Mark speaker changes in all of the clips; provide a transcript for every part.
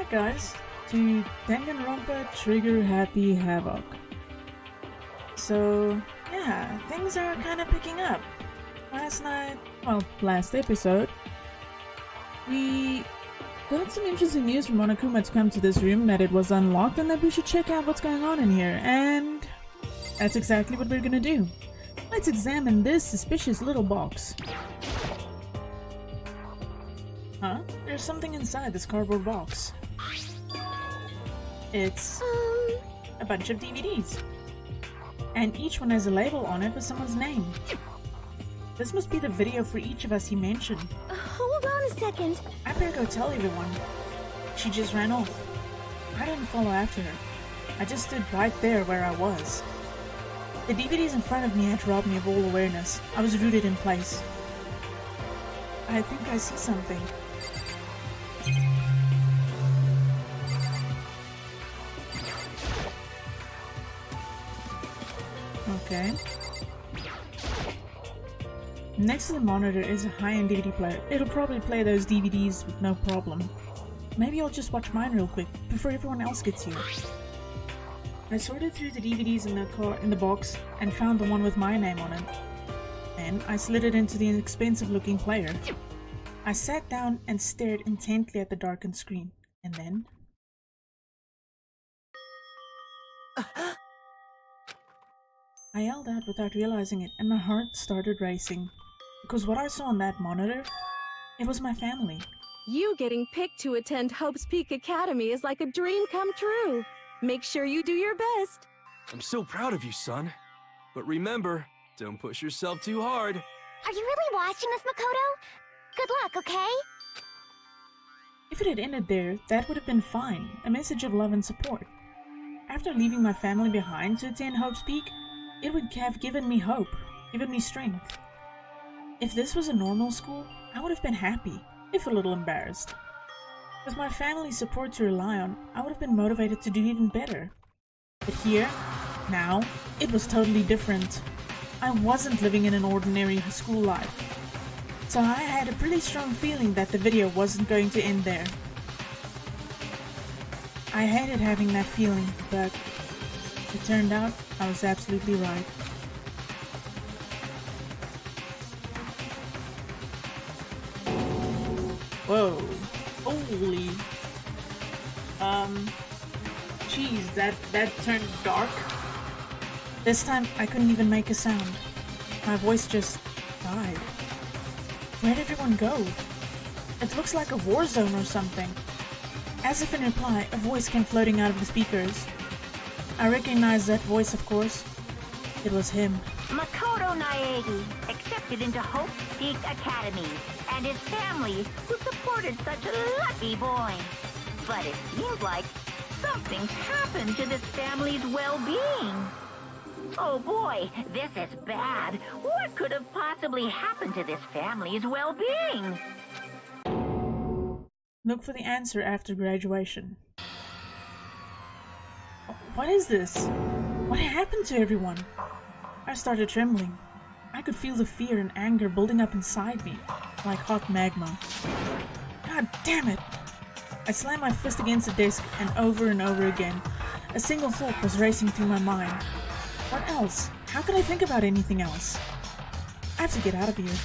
Speaker 1: back, guys, to Danganronpa Trigger Happy Havoc. So, yeah, things are kind of picking up. Last episode, we got some interesting news from Monokuma to come to this room, that it was unlocked and that we should check out what's going on in here, and that's exactly what we're gonna do. Let's examine this suspicious little box. Huh? There's something inside this cardboard box. It's a bunch of DVDs. And each one has a label on it with someone's name. This must be the video for each of us he mentioned.
Speaker 2: Hold on a second.
Speaker 1: I better go tell everyone. She just ran off. I didn't follow after her. I just stood right there where I was. The DVDs in front of me had robbed me of all awareness. I was rooted in place. I think I see something. Okay. Next to the monitor is a high-end DVD player. It'll probably play those DVDs with no problem. Maybe I'll just watch mine real quick, before everyone else gets here. I sorted through the DVDs in the box and found the one with my name on it. Then I slid it into the inexpensive-looking player. I sat down and stared intently at the darkened screen, and then... I yelled out without realizing it, and my heart started racing. Because what I saw on that monitor, it was my family.
Speaker 2: You getting picked to attend Hope's Peak Academy is like a dream come true. Make sure you do your best.
Speaker 3: I'm so proud of you, son. But remember, don't push yourself too hard.
Speaker 4: Are you really watching this, Makoto? Good luck, okay?
Speaker 1: If it had ended there, that would have been fine. A message of love and support. After leaving my family behind to attend Hope's Peak, it would have given me hope, given me strength. If this was a normal school, I would have been happy, if a little embarrassed. With my family's support to rely on, I would have been motivated to do even better. But here, now, it was totally different. I wasn't living in an ordinary school life. So I had a pretty strong feeling that the video wasn't going to end there. I hated having that feeling, but it turned out I was absolutely right. Whoa. Holy. Jeez, that turned dark. This time I couldn't even make a sound. My voice just died. Where'd everyone go? It looks like a war zone or something. As if in reply, a voice came floating out of the speakers. I recognized that voice, of course. It was him.
Speaker 5: Makoto Naegi accepted into Hope's Peak Academy, and his family, who supported such a lucky boy. But it seems like something's happened to this family's well-being. Oh boy, this is bad. What could have possibly happened to this family's well-being?
Speaker 1: Look for the answer after graduation. What is this? What happened to everyone? I started trembling. I could feel the fear and anger building up inside me, like hot magma. God damn it! I slammed my fist against the desk and over again. A single thought was racing through my mind. What else? How can I think about anything else? I have to get out of here.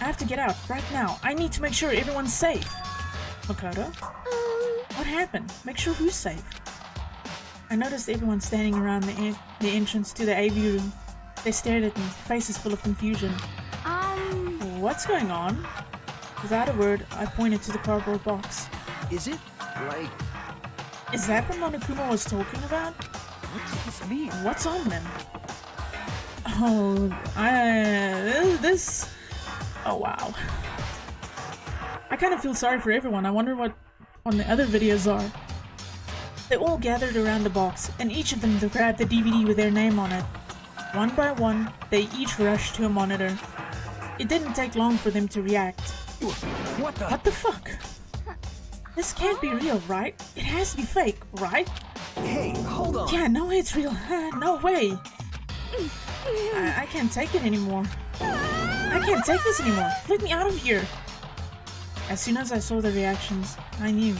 Speaker 1: I have to get out, right now. I need to make sure everyone's safe. Makoto? What happened? Make sure who's safe? I noticed everyone standing around the entrance to the AV room. They stared at me, faces full of confusion. What's going on? Without a word, I pointed to the cardboard box.
Speaker 3: Is it, like...
Speaker 1: Is that what Monokuma was talking about?
Speaker 3: What does this mean?
Speaker 1: What's on them? Oh, oh wow. I kind of feel sorry for everyone. I wonder what on the other videos are. They all gathered around the box, and each of them grabbed the DVD with their name on it. One by one, they each rushed to a monitor. It didn't take long for them to react.
Speaker 3: What the?
Speaker 1: What the fuck? This can't be real, right? It has to be fake, right?
Speaker 3: Hey, hold on.
Speaker 1: Yeah, no way it's real. No way. I can't take it anymore. I can't take this anymore. Let me out of here. As soon as I saw the reactions, I knew.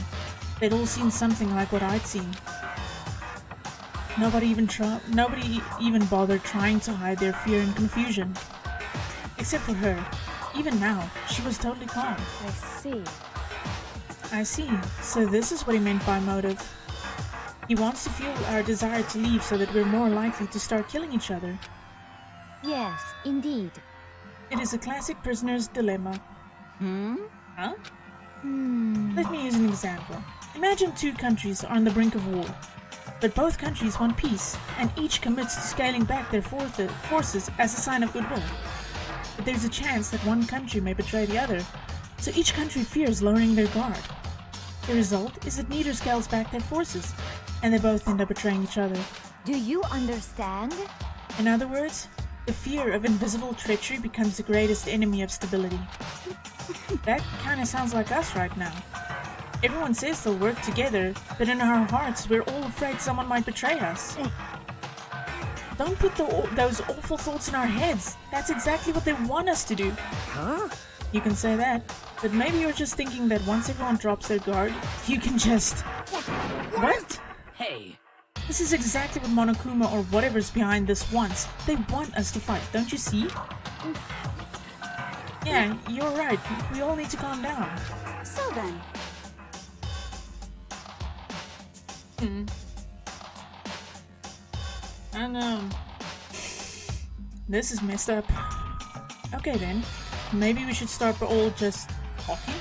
Speaker 1: They'd all seen something like what I'd seen. Nobody even bothered trying to hide their fear and confusion. Except for her. Even now, she was totally calm.
Speaker 2: I see.
Speaker 1: I see. So this is what he meant by motive. He wants to fuel our desire to leave so that we're more likely to start killing each other.
Speaker 4: Yes, indeed.
Speaker 1: It is a classic prisoner's dilemma. Huh? Let me use an example. Imagine two countries are on the brink of war, but both countries want peace, and each commits to scaling back their forces as a sign of goodwill. But there's a chance that one country may betray the other, so each country fears lowering their guard. The result is that neither scales back their forces, and they both end up betraying each other.
Speaker 4: Do you understand?
Speaker 1: In other words, the fear of invisible treachery becomes the greatest enemy of stability. That kinda sounds like us right now. Everyone says they'll work together, but in our hearts we're all afraid someone might betray us. Don't put those awful thoughts in our heads. That's exactly what they want us to do.
Speaker 6: Huh?
Speaker 1: You can say that, but maybe you're just thinking that once everyone drops their guard, you can just... What?
Speaker 6: Hey.
Speaker 1: This is exactly what Monokuma or whatever's behind this wants. They want us to fight, don't you see? Yeah, you're right. We all need to calm down.
Speaker 4: So then.
Speaker 1: I know. This is messed up. Okay then. Maybe we should start by all just talking?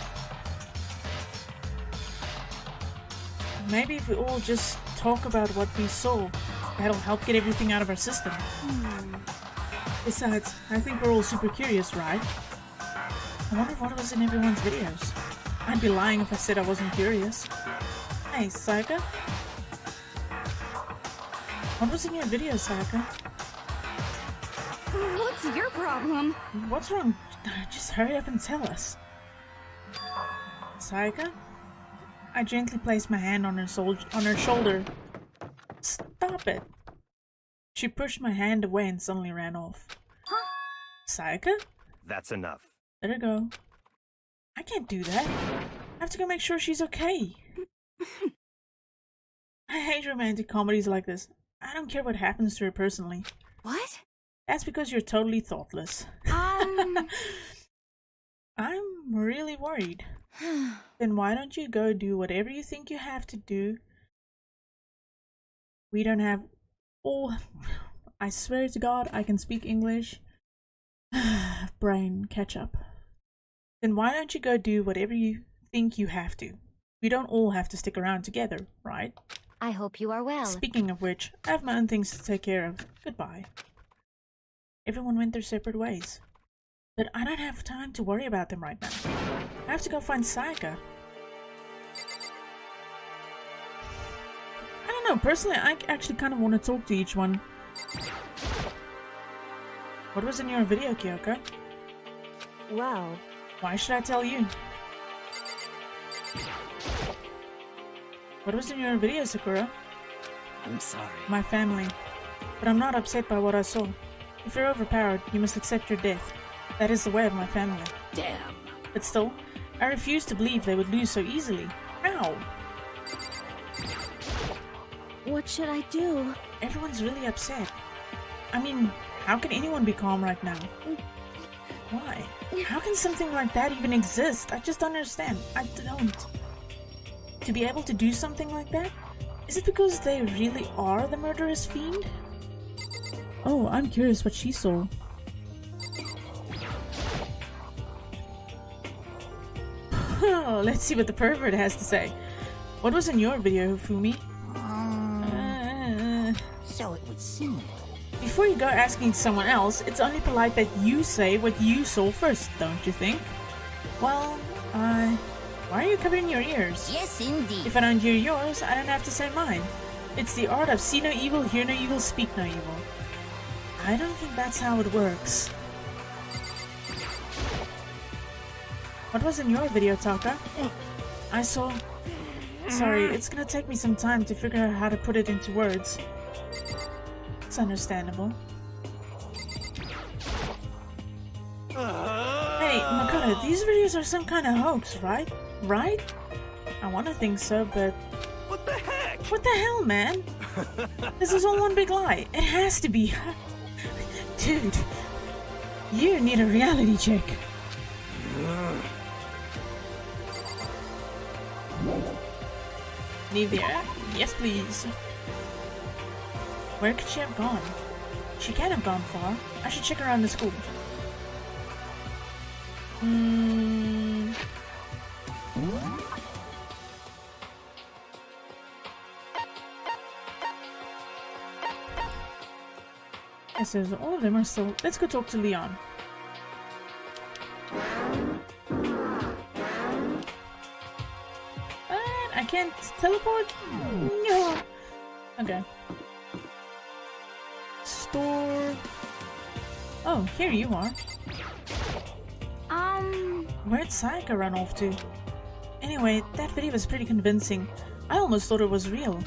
Speaker 1: Maybe if we all just talk about what we saw, that'll help get everything out of our system. Besides, I think we're all super curious, right? I wonder what was in everyone's videos. I'd be lying if I said I wasn't curious. Hey, Sayaka? What was in your video, Sayaka?
Speaker 2: What's your problem?
Speaker 1: What's wrong? Just hurry up and tell us. Sayaka? I gently placed my hand on her shoulder. Stop it! She pushed my hand away and suddenly ran off.
Speaker 4: Huh?
Speaker 1: Sayaka?
Speaker 6: That's enough.
Speaker 1: Let her go. I can't do that. I have to go make sure she's okay. I hate romantic comedies like this. I don't care what happens to her personally.
Speaker 2: What?
Speaker 1: That's because you're totally thoughtless. I'm really worried. Then why don't you go do whatever you think you have to do? We don't have all... I swear to God, I can speak English. Brain, catch up. Then why don't you go do whatever you think you have to? We don't all have to stick around together, right?
Speaker 4: I hope you are well.
Speaker 1: Speaking of which, I have my own things to take care of. Goodbye. Everyone went their separate ways. But I don't have time to worry about them right now. I have to go find Sayaka. I don't know, personally I actually kind of want to talk to each one. What was in your video, Kyoko?
Speaker 2: Well,
Speaker 1: Why should I tell you? What was in your video, Sakura?
Speaker 6: I'm sorry.
Speaker 1: My family. But I'm not upset by what I saw. If you're overpowered, you must accept your death. That is the way of my family.
Speaker 6: Damn.
Speaker 1: But still, I refuse to believe they would lose so easily. How?
Speaker 2: what should I do?
Speaker 1: Everyone's really upset. I mean, how can anyone be calm right now? Why? How can something like that even exist? I just don't understand. I don't. To be able to do something like that? Is it because they really are the murderous fiend? Oh, I'm curious what she saw. Let's see what the pervert has to say. What was in your video, Fumi?
Speaker 6: So it would seem.
Speaker 1: Before you go asking someone else, it's only polite that you say what you saw first, don't you think? Well, why are you covering your ears?
Speaker 4: Yes, indeed.
Speaker 1: If I don't hear yours, I don't have to say mine. It's the art of see no evil, hear no evil, speak no evil. I don't think that's how it works. What was in your video, Taka? I saw... Sorry, it's gonna take me some time to figure out how to put it into words. It's understandable. Hey, Makoto, these videos are some kind of hoax, right? Right? I want to think so, but
Speaker 3: What the heck?
Speaker 1: what the hell, man? This is all one big lie. It has to be. Dude, you need a reality check. Nivea? Yes, please. Where could she have gone? She can't have gone far. I should check around the school. Yes, so all of them are still... Let's go talk to Leon. I can't teleport? No. Okay. Store... Oh, here you are. Where'd Sayaka run off to? Anyway, that video was pretty convincing. I almost thought it was real.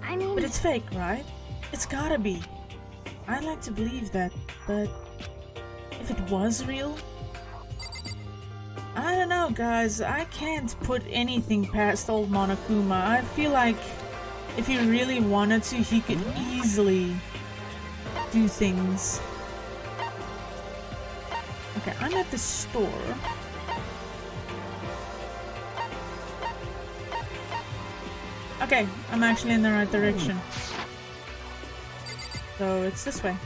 Speaker 4: I mean...
Speaker 1: But it's fake, right? It's gotta be. I'd like to believe that, but... if it was real? I don't know, guys. I can't put anything past old Monokuma. I feel like if he really wanted to, he could easily do things. Okay, I'm at the store. Okay, I'm actually in the right direction. So it's this way.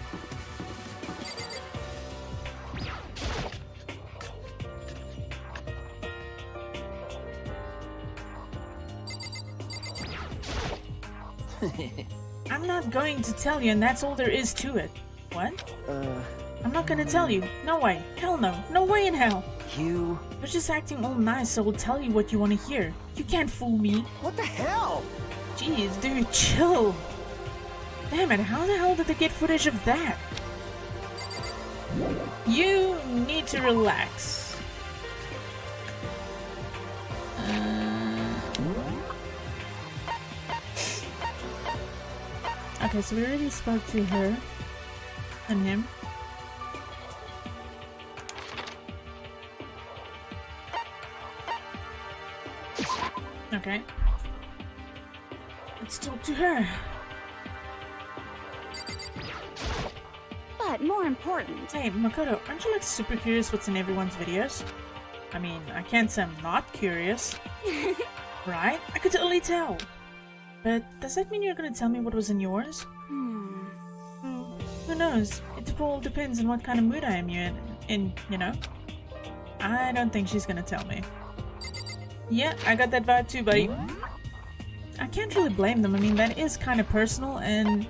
Speaker 1: I'm not going to tell you, and that's all there is to it. What? I'm not gonna tell you. No way. Hell no. No way in hell.
Speaker 6: You...
Speaker 1: You're just acting all nice, so I'll tell you what you want to hear. You can't fool me.
Speaker 6: What the hell?
Speaker 1: Jeez, dude, chill. Damn it, how the hell did they get footage of that? You need to relax. Okay, so we already spoke to her and him. Okay. Let's talk to her.
Speaker 2: But more important,
Speaker 1: Hey, Makoto, aren't you like super curious what's in everyone's videos? I mean, I can't say I'm not curious. Right? I could totally tell. But does that mean you're gonna tell me what was in yours? Who knows? It all depends on what kind of mood I am in, you know? I don't think she's gonna tell me. Yeah, I got that vibe too, buddy. I can't really blame them. I mean, that is kind of personal and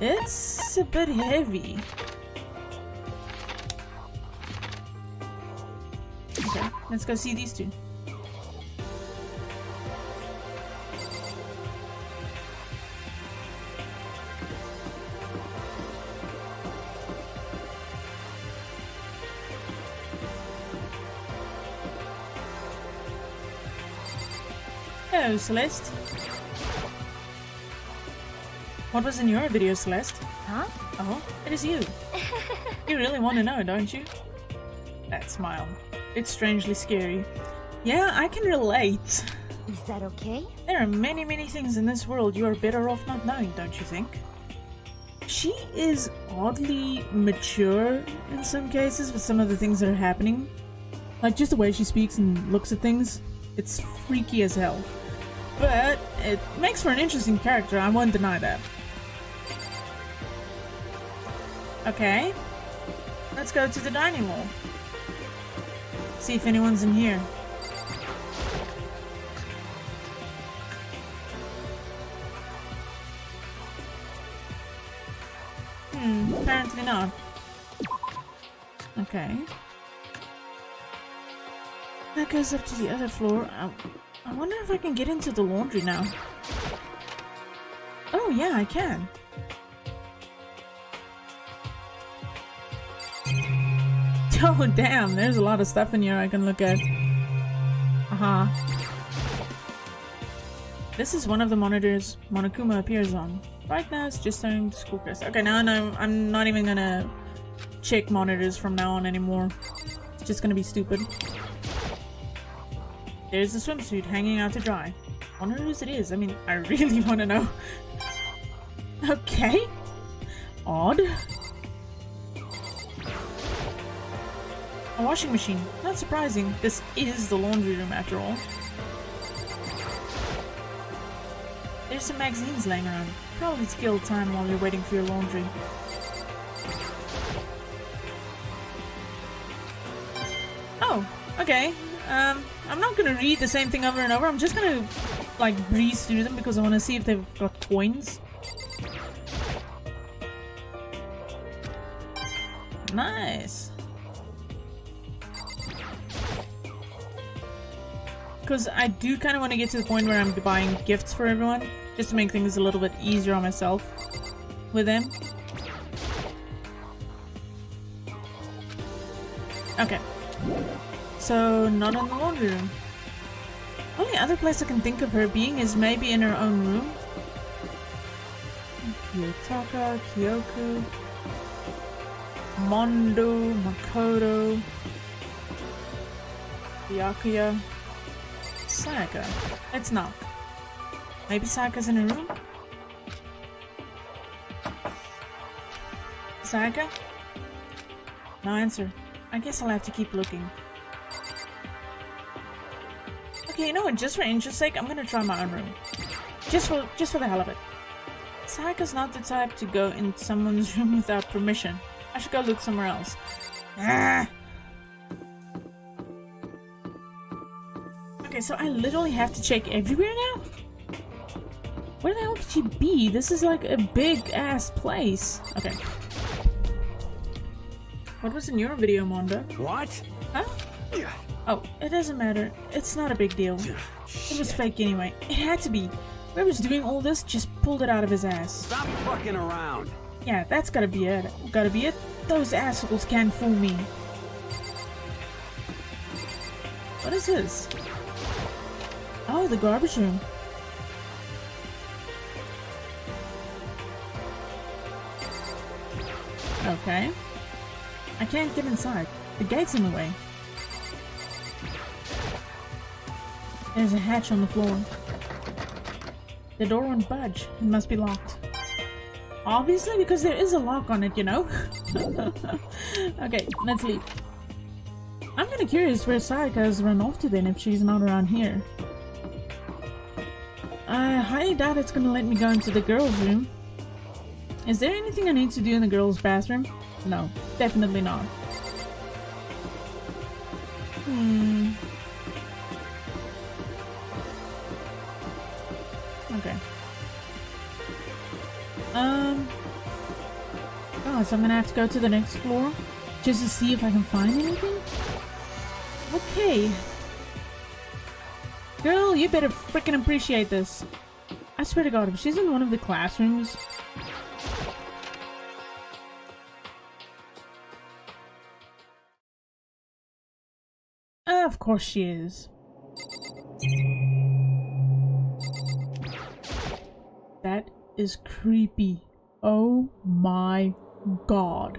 Speaker 1: it's a bit heavy. Okay, let's go see these two. Hello, Celeste. What was in your video, Celeste?
Speaker 4: Huh?
Speaker 1: Oh, it is you. You really want to know, don't you? That smile. It's strangely scary. Yeah, I can relate.
Speaker 4: Is that okay?
Speaker 1: There are many, many things in this world you are better off not knowing, don't you think? She is oddly mature in some cases with some of the things that are happening. Like just the way she speaks and looks at things. It's freaky as hell. But it makes for an interesting character, I won't deny that. Okay. Let's go to the dining hall. See if anyone's in here. Apparently not. Okay. That goes up to the other floor. I wonder if I can get into the laundry now. Oh yeah, I can. Oh damn, there's a lot of stuff in here I can look at. This is one of the monitors Monokuma appears on. Right now it's just showing school press. Okay, now I'm not even gonna check monitors from now on anymore. It's just gonna be stupid. There's the swimsuit hanging out to dry. Wonder whose it is. I mean, I really want to know. Okay. Odd. A washing machine. Not surprising. This is the laundry room after all. There's some magazines laying around. Probably to kill time while you're waiting for your laundry. Oh, okay. I'm not gonna read the same thing over and over. I'm just gonna, like, breeze through them because I want to see if they've got coins. Nice. Because I do kind of want to get to the point where I'm buying gifts for everyone, just to make things a little bit easier on myself with them. Okay. So, not in the laundry room. Only other place I can think of her being is maybe in her own room. Kiyotaka, Kyoku, Mondo, Makoto, Byakuya, Sayaka. Let's knock. Maybe Sayaka's in her room? Sayaka? No answer. I guess I'll have to keep looking. Okay, you know what? Just for interest's sake, I'm gonna try my own room. Just for the hell of it. Sayaka's not the type to go in someone's room without permission. I should go look somewhere else. Ah! Okay, so I literally have to check everywhere now? Where the hell could she be? This is like a big-ass place. Okay. What was in your video, Mondo?
Speaker 6: What?
Speaker 1: Huh? Oh, it doesn't matter. It's not a big deal. It was fake anyway. It had to be. Whoever's doing all this just pulled it out of his ass.
Speaker 6: Stop fucking around.
Speaker 1: Yeah, that's gotta be it. Gotta be it. Those assholes can't fool me. What is this? Oh, the garbage room. Okay. I can't get inside. The gate's in the way. There's a hatch on the floor. The door won't budge. It must be locked. Obviously, because there is a lock on it, you know? Okay, let's leave. I'm kinda curious where Sayaka has run off to then if she's not around here. I highly doubt it's gonna let me go into the girls' room. Is there anything I need to do in the girls' bathroom? No, definitely not. Okay. Oh, so I'm gonna have to go to the next floor just to see if I can find anything? Okay. Girl, you better freaking appreciate this. I swear to God, if she's in one of the classrooms... Of course she is. That is creepy. Oh my God.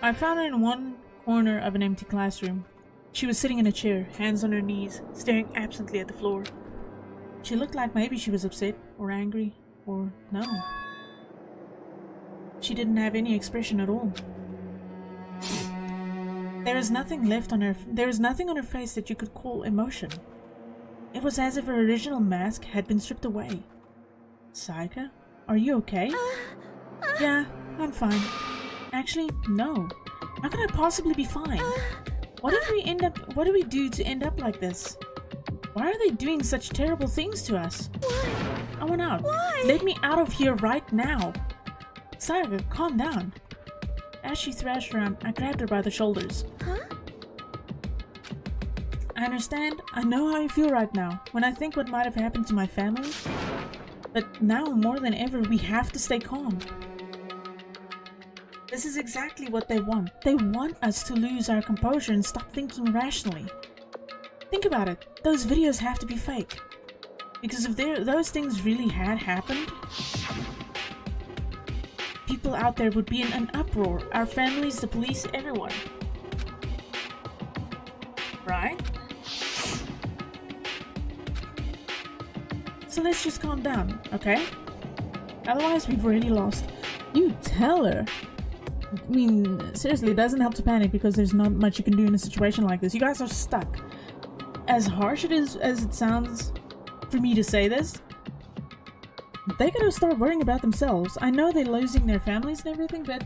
Speaker 1: I found her in one corner of an empty classroom. She was sitting in a chair, hands on her knees, staring absently at the floor. She looked like maybe she was upset, or angry, or no. She didn't have any expression at all. There is nothing on her face that you could call emotion. It was as if her original mask had been stripped away. Sayaka, are you okay? Yeah, I'm fine. Actually, no. How could I possibly be fine? What do we do to end up like this? Why are they doing such terrible things to us? I want out.
Speaker 2: Why?
Speaker 1: Let me out of here right now. Sayaka, calm down. As she thrashed around, I grabbed her by the shoulders.
Speaker 2: Huh?
Speaker 1: I understand. I know how you feel right now, when I think what might have happened to my family. But now, more than ever, we have to stay calm. This is exactly what they want. They want us to lose our composure and stop thinking rationally. Think about it. Those videos have to be fake. Because if those things really had happened, people out there would be in an uproar. Our families, the police, everyone. Right? So let's just calm down, okay? Otherwise, we've already lost. You tell her. I mean, seriously, it doesn't help to panic because there's not much you can do in a situation like this. You guys are stuck. As harsh it is as it sounds for me to say this, they gotta start worrying about themselves. I know they're losing their families and everything, but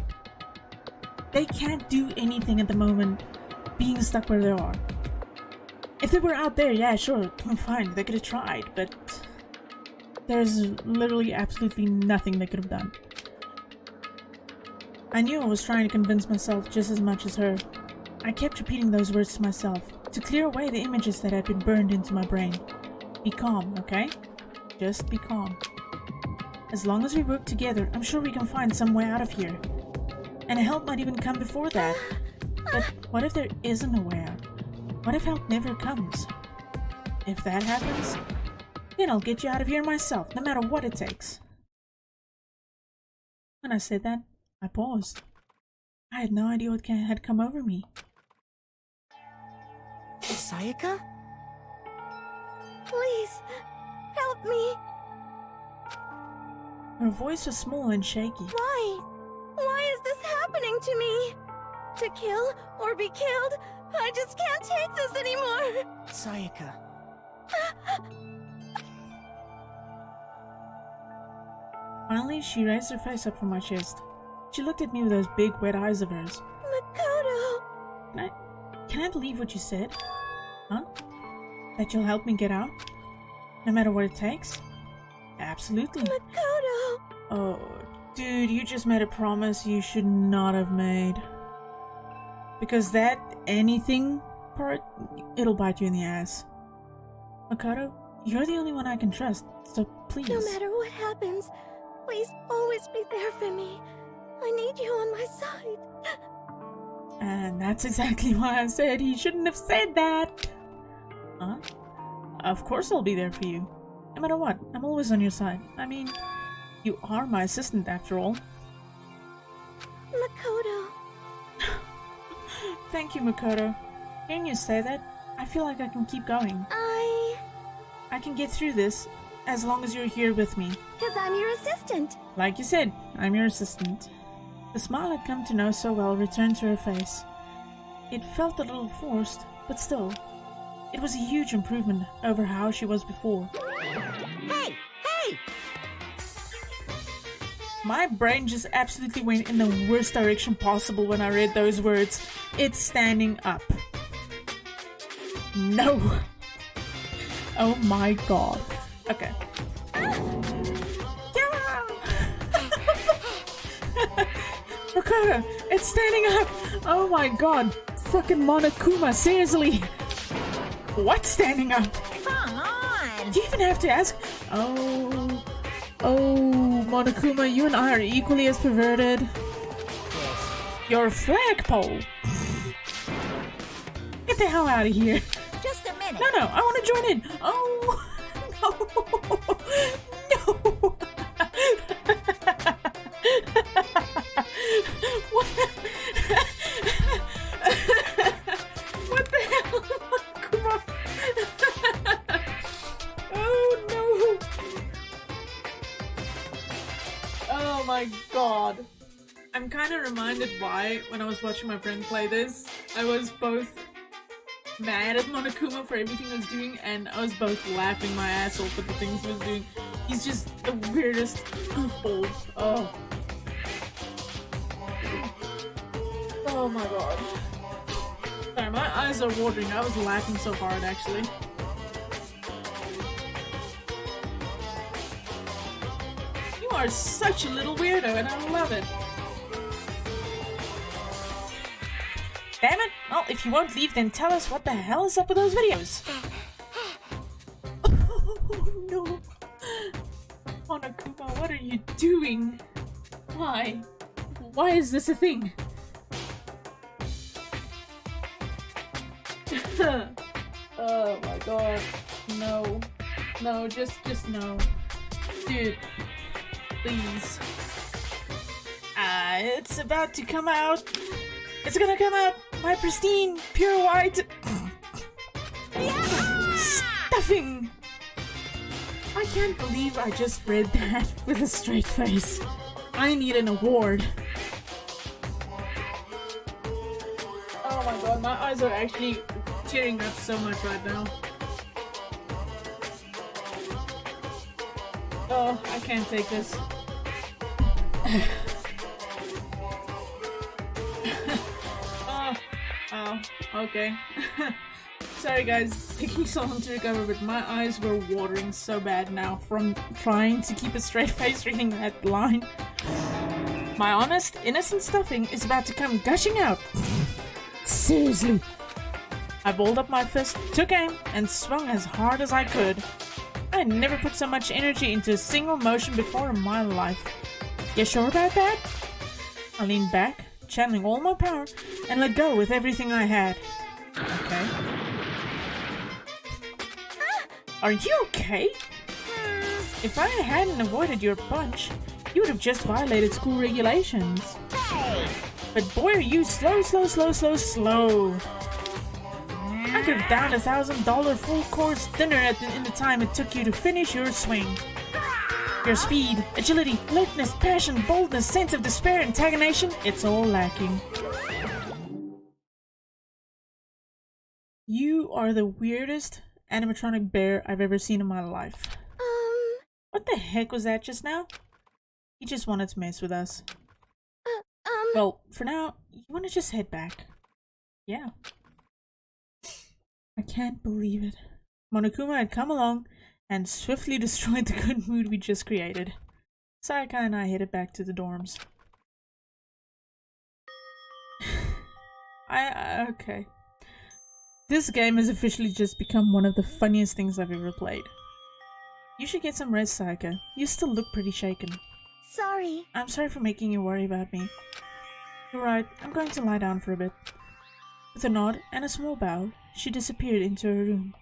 Speaker 1: they can't do anything at the moment being stuck where they are. If they were out there, yeah, sure, fine, they could have tried, but there's literally absolutely nothing they could have done. I knew I was trying to convince myself just as much as her. I kept repeating those words to myself, to clear away the images that had been burned into my brain. Be calm, okay? Just be calm. As long as we work together, I'm sure we can find some way out of here. And help might even come before that. But what if there isn't a way out? What if help never comes? If that happens, then I'll get you out of here myself, no matter what it takes. When I said that, I paused. I had no idea what had come over me.
Speaker 6: Sayaka?
Speaker 2: Please, help me.
Speaker 1: Her voice was small and shaky.
Speaker 2: Why? Why is this happening to me? To kill or be killed? I just can't take this anymore.
Speaker 6: Sayaka.
Speaker 1: Finally, she raised her face up from my chest. She looked at me with those big, wet eyes of hers.
Speaker 2: Makoto.
Speaker 1: Can I believe what you said? Huh? That you'll help me get out? No matter what it takes? Absolutely.
Speaker 2: Makoto.
Speaker 1: Oh, dude, you just made a promise you should not have made. Because that anything part, it'll bite you in the ass. Makoto, you're the only one I can trust, so please.
Speaker 2: No matter what happens, please always be there for me. I need you on my side.
Speaker 1: And that's exactly why I said he shouldn't have said that. Huh? Of course I'll be there for you. No matter what, I'm always on your side. I mean, you are my assistant after all.
Speaker 2: Makoto.
Speaker 1: Thank you, Makoto. Hearing you say that, I feel like I can keep going. I can get through this, as long as you're here with me.
Speaker 2: 'Cause I'm your assistant.
Speaker 1: Like you said, I'm your assistant. The smile I'd come to know so well returned to her face. It felt a little forced, but still, it was a huge improvement over how she was before.
Speaker 6: Hey! Hey!
Speaker 1: My brain just absolutely went in the worst direction possible when I read those words. It's standing up. No! Oh my god. Okay. Makoto, it's standing up! Oh my god. Fucking Monokuma, seriously! What's standing up?
Speaker 5: Come on!
Speaker 1: Do you even have to ask? Oh, Monokuma, you and I are equally as perverted. Your flagpole! Get the hell out of here!
Speaker 5: Just a minute.
Speaker 1: No, I want to join in! Oh, no! What the hell? Come on! Oh no! Oh my god. I'm kind of reminded why, when I was watching my friend play this, I was both mad at Monokuma for everything he was doing, and I was both laughing my ass off at the things he was doing. He's just the weirdest goofball. Oh. Oh my god. Sorry, my eyes are watering. I was laughing so hard, actually. You are such a little weirdo, and I love it. Damn it! Well, if you won't leave, then tell us what the hell is up with those videos. Oh no! Monokuma, what are you doing? Why? Why is this a thing? Oh my god. No. No, just no. Dude. Please. It's about to come out. It's gonna come out. My pristine, pure white stuffing. I can't believe I just read that with a straight face. I need an award. Oh my god, my eyes are actually tearing up so much right now. Oh, I can't take this. Oh, okay. Sorry guys, taking so long to recover, but my eyes were watering so bad now from trying to keep a straight face reading that line. My honest, innocent stuffing is about to come gushing out. Seriously. I balled up my fist, took aim, and swung as hard as I could. I had never put so much energy into a single motion before in my life. You sure about that? I leaned back, channeling all my power, and let go with everything I had. Okay. Are you okay? If I hadn't avoided your punch, you would have just violated school regulations. But boy, are you slow. I could have downed $1,000 full-course dinner in the time it took you to finish your swing. Your speed, agility, alertness, passion, boldness, sense of despair, antagonization, it's all lacking. You are the weirdest animatronic bear I've ever seen in my life. What the heck was that just now? He just wanted to mess with us. Well, for now, you want to just head back. Yeah. I can't believe it. Monokuma had come along and swiftly destroyed the good mood we just created. Sayaka and I headed back to the dorms. Okay. This game has officially just become one of the funniest things I've ever played. You should get some rest, Sayaka. You still look pretty shaken.
Speaker 2: Sorry.
Speaker 1: I'm sorry for making you worry about me. You're right, I'm going to lie down for a bit. With a nod and a small bow, she disappeared into her room.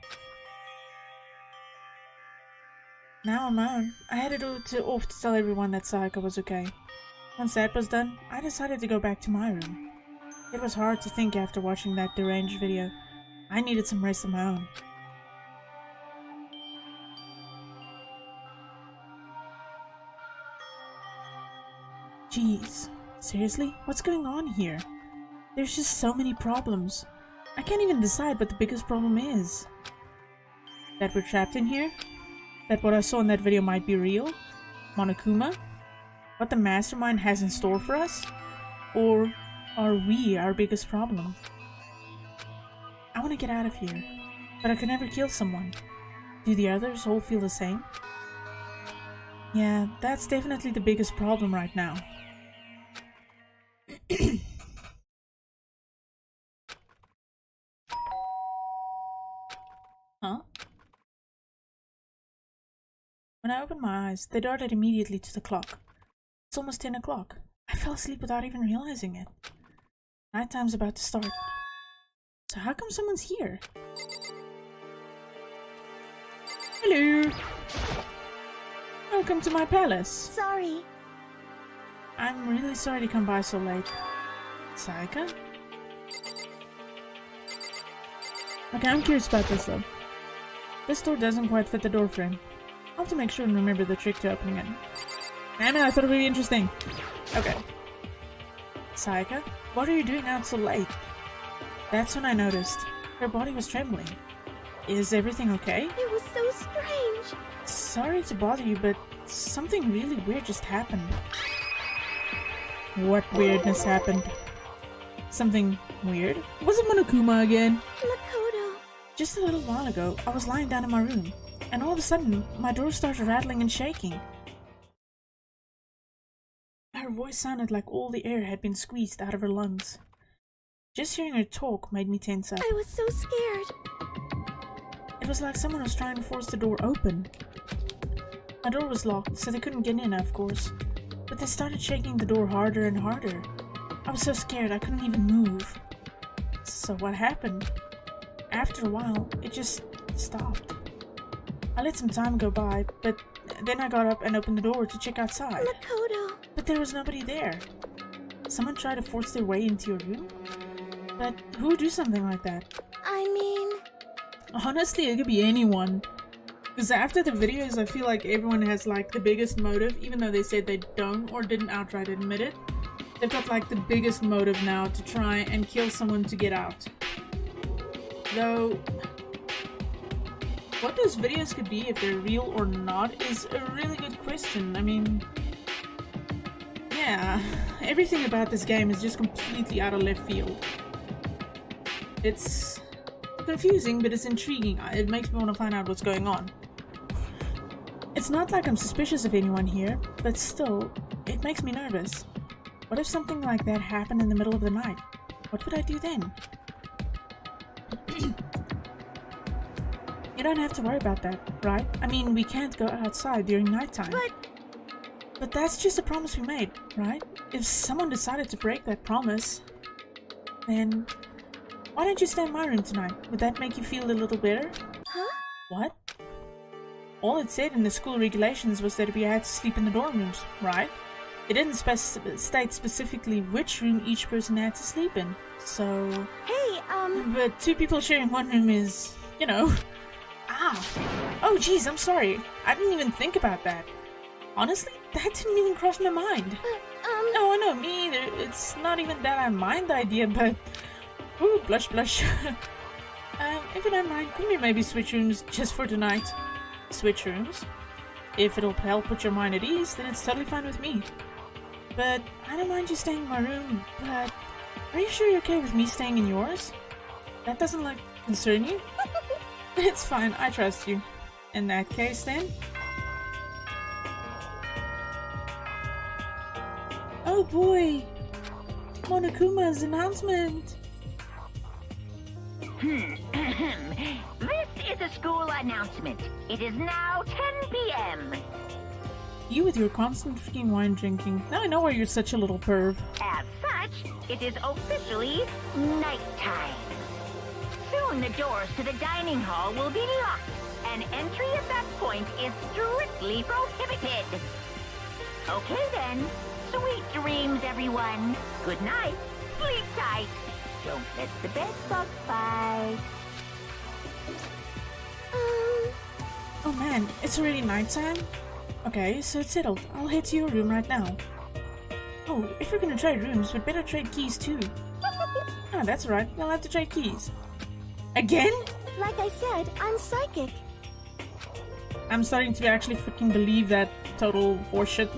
Speaker 1: Now on my own, I headed off to tell everyone that Sayaka was okay. Once that was done, I decided to go back to my room. It was hard to think after watching that deranged video. I needed some rest of my own. Jeez, seriously? What's going on here? There's just so many problems. I can't even decide what the biggest problem is. That we're trapped in here? That what I saw in that video might be real? Monokuma? What the mastermind has in store for us? Or are we our biggest problem? I want to get out of here, but I could never kill someone. Do the others all feel the same? Yeah, that's definitely the biggest problem right now. Huh? When I opened my eyes, they darted immediately to the clock. It's almost 10 o'clock. I fell asleep without even realizing it. Nighttime's about to start. So how come someone's here? Hello! Welcome to my palace.
Speaker 2: Sorry.
Speaker 1: I'm really sorry to come by so late. Sayaka? Okay, I'm curious about this though. This door doesn't quite fit the door frame. I'll have to make sure and remember the trick to opening it. Damn it, I thought it would be interesting. Okay. Sayaka, what are you doing out so late? That's when I noticed. Her body was trembling. Is everything okay?
Speaker 2: It was so strange.
Speaker 1: Sorry to bother you, but something really weird just happened. What weirdness happened? Something weird? Was it Monokuma again?
Speaker 2: Makoto.
Speaker 1: Just a little while ago, I was lying down in my room, and all of a sudden, my door started rattling and shaking. Her voice sounded like all the air had been squeezed out of her lungs. Just hearing her talk made me tense up.
Speaker 2: I was so scared.
Speaker 1: It was like someone was trying to force the door open. My door was locked, so they couldn't get in, of course. But they started shaking the door harder and harder. I was so scared I couldn't even move. So what happened? After a while, it just stopped. I let some time go by, but then I got up and opened the door to check outside.
Speaker 2: Makoto.
Speaker 1: But there was nobody there. Someone tried to force their way into your room? But who would do something like that?
Speaker 2: I mean...
Speaker 1: Honestly, it could be anyone. Because after the videos, I feel like everyone has like the biggest motive, even though they said they don't or didn't outright admit it. They've got like the biggest motive now to try and kill someone to get out. Though, what those videos could be, if they're real or not, is a really good question. I mean, yeah, everything about this game is just completely out of left field. It's confusing, but it's intriguing. It makes me want to find out what's going on. It's not like I'm suspicious of anyone here, but still, it makes me nervous. What if something like that happened in the middle of the night? What would I do then? You don't have to worry about that, right? I mean, we can't go outside during nighttime. But that's just a promise we made, right? If someone decided to break that promise, then why don't you stay in my room tonight? Would that make you feel a little better?
Speaker 2: Huh?
Speaker 1: What? All it said in the school regulations was that we had to sleep in the dorm rooms, right? It didn't state specifically which room each person had to sleep in, so...
Speaker 2: Hey,
Speaker 1: But two people sharing one room is, you know... Ah! Oh jeez, I'm sorry. I didn't even think about that. Honestly, that didn't even cross my mind. No, I know, me either. It's not even that I mind the idea, but... Ooh, blush blush. If you don't mind, can we maybe switch rooms just for tonight? Switch rooms? If it'll help put your mind at ease, then it's totally fine with me. But I don't mind you staying in my room, but are you sure you're okay with me staying in yours? That doesn't, like, concern you? It's fine, I trust you. In that case, then... Oh boy! Monokuma's announcement!
Speaker 5: This is a school announcement. It is now 10 p.m.
Speaker 1: You with your constant freaking wine drinking. Now I know why you're such a little perv.
Speaker 5: As such, it is officially nighttime. Soon the doors to the dining hall will be locked, and entry at that point is strictly prohibited. Okay then. Sweet dreams, everyone. Good night. Sleep tight. Don't let the bed bug bite.
Speaker 1: Oh man, it's already nighttime? Okay, so it's settled. I'll head to your room right now. Oh, if we're gonna trade rooms, we'd better trade keys too. Ah, that's right. We'll have to trade keys. Again?
Speaker 2: like I said, I'm psychic.
Speaker 1: I'm starting to actually freaking believe that total horseshit.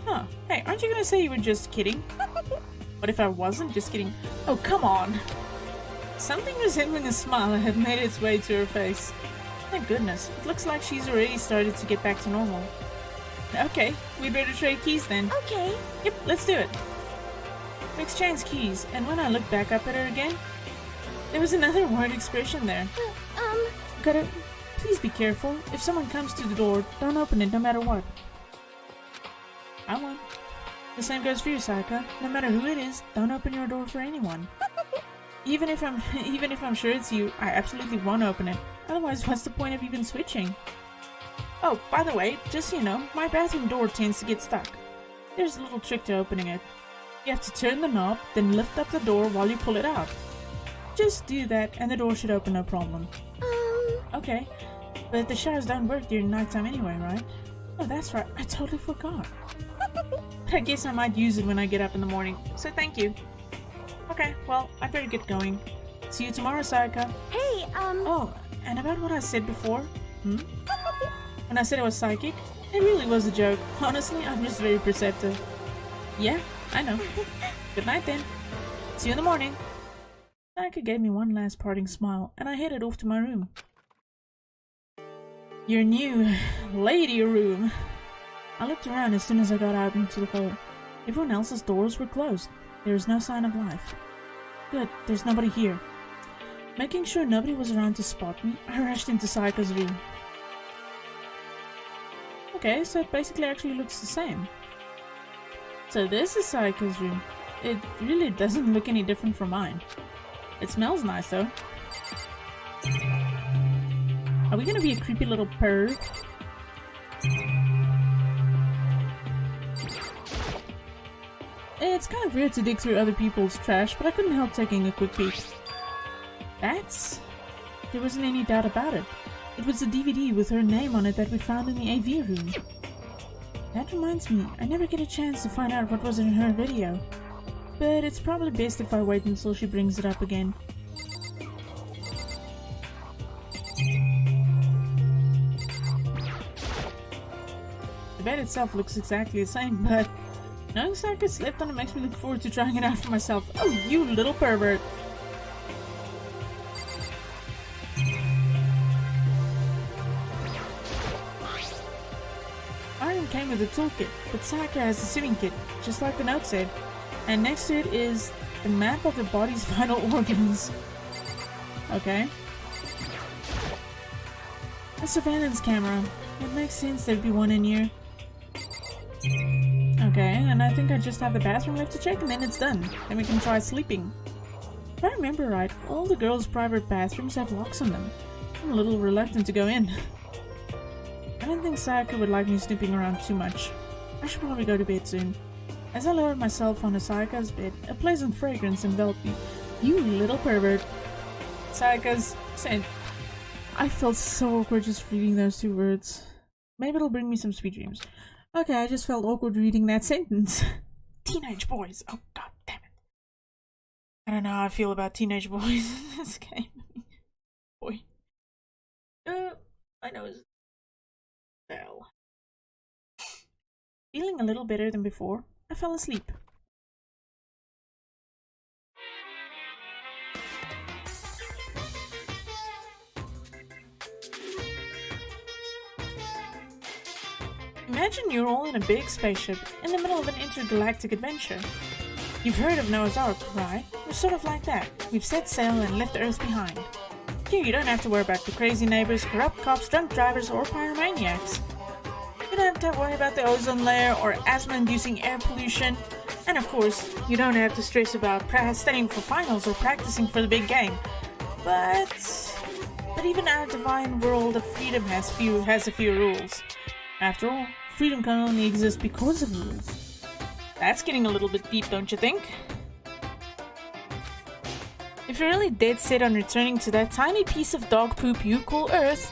Speaker 1: Huh. Hey, aren't you gonna say you were just kidding? What if I wasn't just kidding? Oh, come on! Something resembling a smile had made its way to her face. Thank goodness. It looks like she's already started to get back to normal. Okay, we better trade keys then.
Speaker 2: Okay.
Speaker 1: Yep, let's do it. We exchanged keys, and when I looked back up at her again, there was another word expression there. Gotta... Please be careful. If someone comes to the door, don't open it no matter what. I won. The same goes for you, Sayaka. No matter who it is, don't open your door for anyone. Even if I'm sure it's you, I absolutely won't open it. Otherwise, what's the point of even switching? Oh, by the way, just so you know, my bathroom door tends to get stuck. There's a little trick to opening it. You have to turn the knob, then lift up the door while you pull it out. Just do that, and the door should open no problem. Okay, but the showers don't work during nighttime anyway, right? Oh, that's right, I totally forgot. But I guess I might use it when I get up in the morning, so thank you. Okay, well, I better get going. See you tomorrow, Sayaka.
Speaker 2: Hey,
Speaker 1: Oh, and about what I said before? When I said I was psychic, it really was a joke. Honestly, I'm just very perceptive. Yeah, I know. Good night then. See you in the morning. Sayaka gave me one last parting smile, and I headed off to my room. Your new lady room. I looked around as soon as I got out into the hall. Everyone else's doors were closed. There was no sign of life. Good, there's nobody here. Making sure nobody was around to spot me, I rushed into Sayaka's room. Okay, so it basically actually looks the same. So this is Sayaka's room. It really doesn't look any different from mine. It smells nice though. Are we gonna be a creepy little perv? It's kind of weird to dig through other people's trash, but I couldn't help taking a quick peek. There wasn't any doubt about it. It was the DVD with her name on it that we found in the AV room. That reminds me, I never get a chance to find out what was in her video. But it's probably best if I wait until she brings it up again. The bed itself looks exactly the same, but knowing Sayaka slept on it makes me look forward to trying it out for myself. Oh, you little pervert! Iron came with a toolkit, but Sayaka has a sewing kit, just like the note said. And next to it is the map of the body's vital organs. Okay. A surveillance camera. It makes sense there'd be one in here. Okay, and I think I just have the bathroom left to check and then it's done. Then we can try sleeping. If I remember right, all the girls' private bathrooms have locks on them. I'm a little reluctant to go in. I don't think Sayaka would like me snooping around too much. I should probably go to bed soon. As I lowered myself onto Sayaka's bed, a pleasant fragrance enveloped me. You little pervert. Sayaka's scent. I felt so awkward just reading those two words. Maybe it'll bring me some sweet dreams. Okay, I just felt awkward reading that sentence. Teenage boys. Oh, god damn it. I don't know how I feel about teenage boys in this game. Boy. My nose. Fell. Feeling a little better than before, I fell asleep. Imagine you're all in a big spaceship in the middle of an intergalactic adventure. You've heard of Noah's Ark, right? We're sort of like that. We've set sail and left Earth behind. Here you don't have to worry about the crazy neighbors, corrupt cops, drunk drivers, or pyromaniacs. You don't have to worry about the ozone layer or asthma-inducing air pollution. And of course, you don't have to stress about studying for finals or practicing for the big game. But even our divine world of freedom has a few rules. After all, freedom can only exist because of rules. That's getting a little bit deep, don't you think? If you're really dead set on returning to that tiny piece of dog poop you call Earth,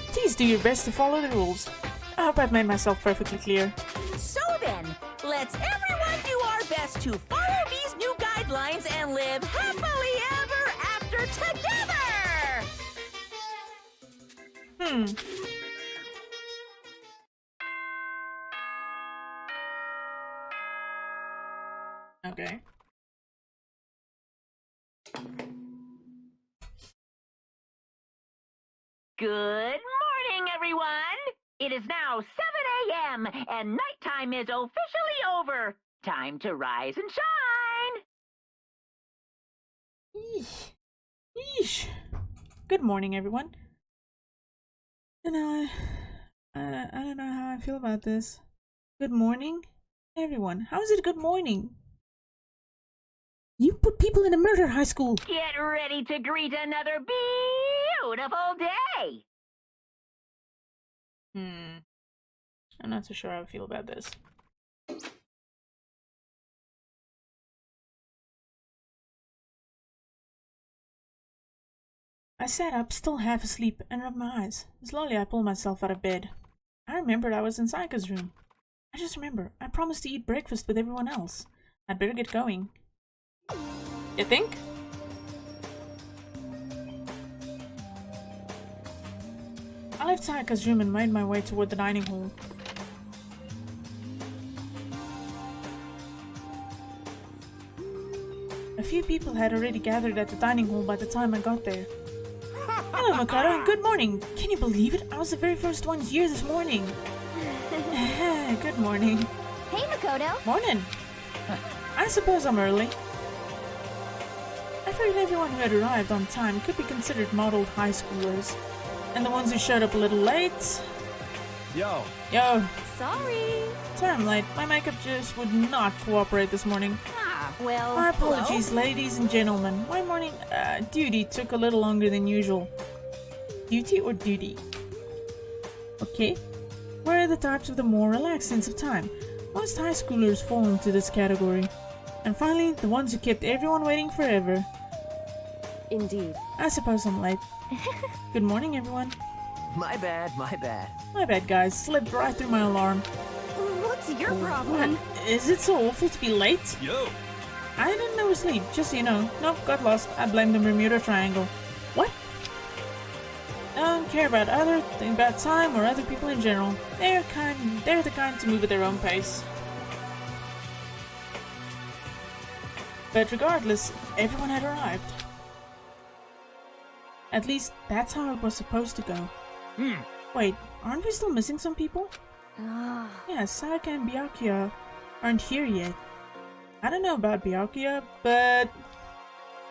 Speaker 1: please do your best to follow the rules. I hope I've made myself perfectly clear.
Speaker 6: So then, let's everyone do our best to follow these new guidelines and live happily ever after together!
Speaker 1: Okay.
Speaker 5: Good morning, everyone! It is now 7 a.m. and nighttime is officially over. Time to rise and shine!
Speaker 1: Eesh. Eesh. Good morning, everyone. I don't know how I feel about this. Good morning, everyone. How is it good morning? You put people in a murder high school!
Speaker 5: Get ready to greet another beautiful day!
Speaker 1: I'm not so sure how I feel about this. I sat up, still half asleep, and rubbed my eyes. Slowly I pulled myself out of bed. I remembered I was in Sayaka's room. I just remember, I promised to eat breakfast with everyone else. I'd better get going. You think? I left Sayaka's room and made my way toward the dining hall. A few people had already gathered at the dining hall by the time I got there. Hello, Makoto, and good morning! Can you believe it? I was the very first one here this morning. Good morning.
Speaker 4: Hey, Makoto.
Speaker 1: Morning. I suppose I'm early. I figured everyone who had arrived on time could be considered modeled high schoolers. And the ones who showed up a little late...
Speaker 3: Yo.
Speaker 1: Yo.
Speaker 2: Sorry.
Speaker 1: Sorry I'm late. My makeup just would not cooperate this morning.
Speaker 2: Well,
Speaker 1: My apologies,
Speaker 2: hello?
Speaker 1: ladies and gentlemen. My morning duty took a little longer than usual. Duty or duty? Okay. Where are the types of the more relaxed sense of time? Most high schoolers fall into this category. And finally, the ones who kept everyone waiting forever.
Speaker 2: Indeed.
Speaker 1: I suppose I'm late. Good morning, everyone.
Speaker 7: My bad, my bad.
Speaker 1: My bad, guys. Slipped right through my alarm.
Speaker 2: What's your problem?
Speaker 1: What? Is it so awful to be late?
Speaker 3: Yo!
Speaker 1: I didn't know sleep, just so you know. Nope, got lost. I blame the Bermuda Triangle. What? I don't care about about time or other people in general. They're the kind to move at their own pace. But regardless, everyone had arrived. At least, that's how it was supposed to go. Wait, aren't we still missing some people? Yeah, Sayaka and Byakuya aren't here yet. I don't know about Byakuya, but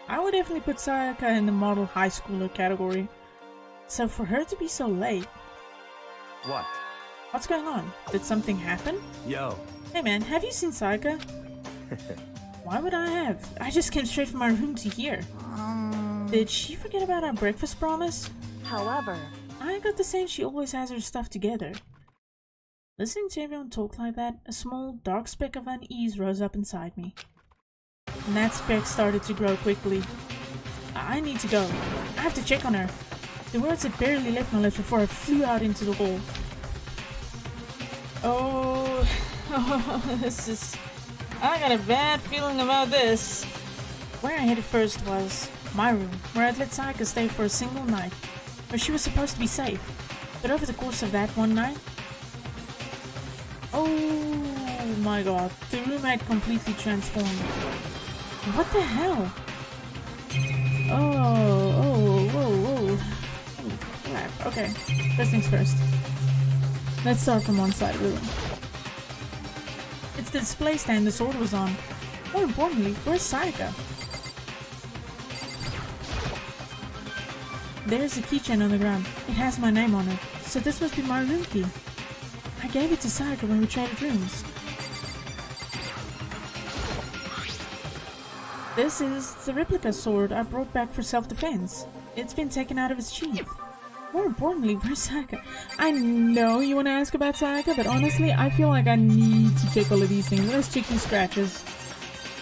Speaker 1: I would definitely put Sayaka in the model high schooler category. So for her to be so late...
Speaker 3: What?
Speaker 1: What's going on? Did something happen?
Speaker 3: Yo.
Speaker 1: Hey man, have you seen Sayaka? Why would I have? I just came straight from my room to here. Did she forget about our breakfast promise?
Speaker 2: However,
Speaker 1: I got the sense she always has her stuff together. Listening to everyone talk like that, a small, dark speck of unease rose up inside me. And that speck started to grow quickly. I need to go. I have to check on her. The words had barely left my lips before I flew out into the hall. Oh, this is... I got a bad feeling about this. Where I headed first was my room, where I'd let Sayaka stay for a single night, where she was supposed to be safe. But over the course of that one night... Oh my god, the room had completely transformed. What the hell? Whoa. Oh, crap. Okay, first things first. Let's start from one side of the room. It's the display stand the sword was on. More importantly, where's Sayaka? There's a keychain on the ground. It has my name on it, so this must be my room key. I gave it to Sayaka when we traded rooms. This is the replica sword I brought back for self-defense. It's been taken out of its sheath. More importantly, where's Sayaka? I know you want to ask about Sayaka, but honestly, I feel like I need to check all of these things. Let's check these scratches.